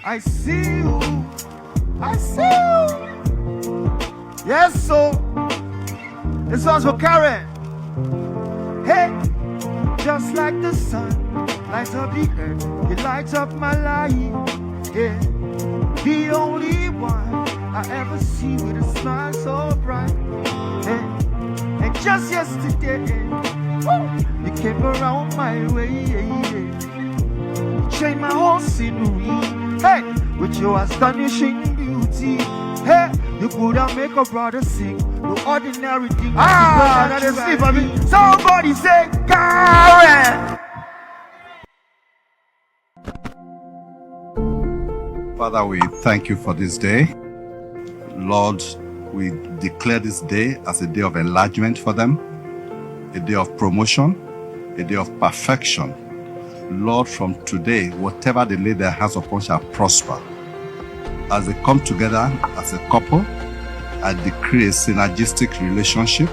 I see you. I see you. Yes, so this one's for Karen. Hey, just like the sun lights up the earth, you light up my life. Yeah, the only one I ever see with a smile so bright. Yeah. And just yesterday, you came around my way. You changed my whole scenery. Hey, with your astonishing beauty. Hey, you could have make a brother sing. No ordinary thing. Somebody say, Karen. Father, we thank you for this day. Lord, we declare this day as a day of enlargement for them, a day of promotion, a day of perfection. Lord, from today, whatever they lay their hands upon shall prosper. As they come together as a couple, I decree a synergistic relationship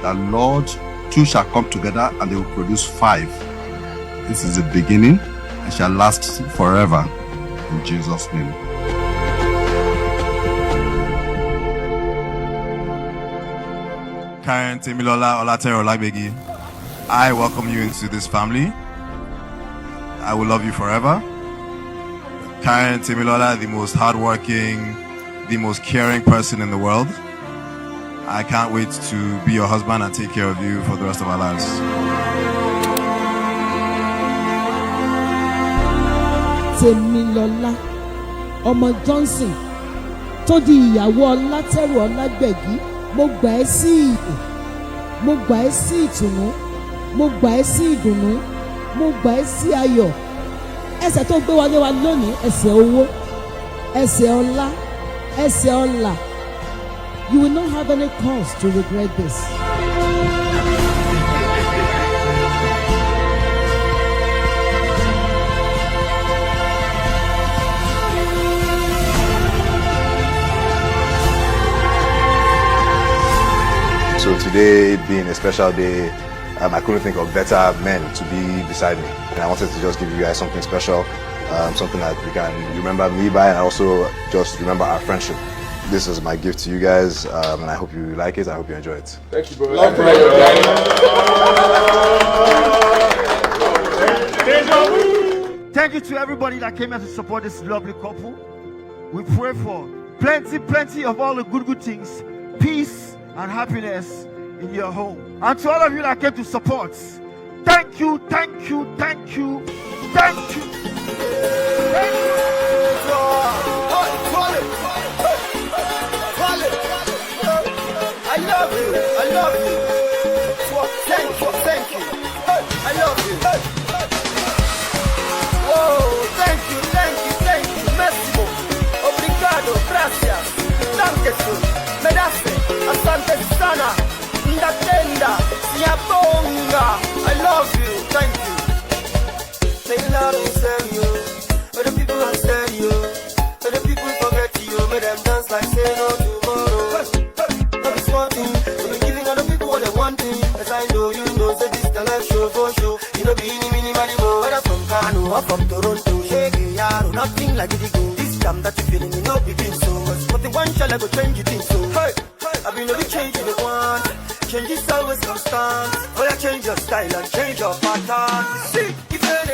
that, Lord, two shall come together and they will produce 5. This is the beginning and shall last forever. In Jesus' name. Karen Temilola Olateru Olagbegi, I welcome you into this family. I will love you forever. Karen Temilola, the most hardworking, the most caring person in the world. I can't wait to be your husband and take care of you for the rest of our lives. Temilola ọmọ Johnson tó di ìyàwó Ọlátẹ́rù Ọlágbẹ̀gí, mo gbà ẹ́ sí ìyè, mo gbà ẹ́ sí ìtùnú, mo gbà ẹ́ sí ìdùnnú, mo gbà ẹ́ sí ayọ̀. Ẹsẹ̀ tó gbé wọlé wa lónìí, ẹsẹ̀ owó, ẹsẹ̀ ọlá, ẹsẹ̀ ọlà. You will not have any cause to regret this. So today being a special day, I couldn't think of better men to be beside me. And I wanted to just give you guys something special, something that you can remember me by, and also just remember our friendship. This is my gift to you guys, and I hope you like it. I hope you enjoy it. Thank you, bro. Thank you to everybody that came here to support this lovely couple. We pray for plenty of all the good things, peace and happiness in your home. And to all of you that came to support, thank you. I love you. Thank you. I love you. Whoa, thank you. Massimo. Obrigado, gracias. Dankeschön. Medasse. Asante sana. Ndatenda. Siabonga. I love you. Thank you. They love me, stereo. But the people are stereo. But the people forget you. Make them dance like say no tomorrow. That is one thing. So be giving other people what they want. As I know, you know, say this the life show for show. You know, be mini more. Whether from Kano or from Toronto, shake yaro, nothing like it go. This time that you feeling, you know, begin so much. But the one shall I go change you think so. Hey, I've been really changing the one. Change is always constant. Oh, yeah, change your style and change your pattern. See, if you're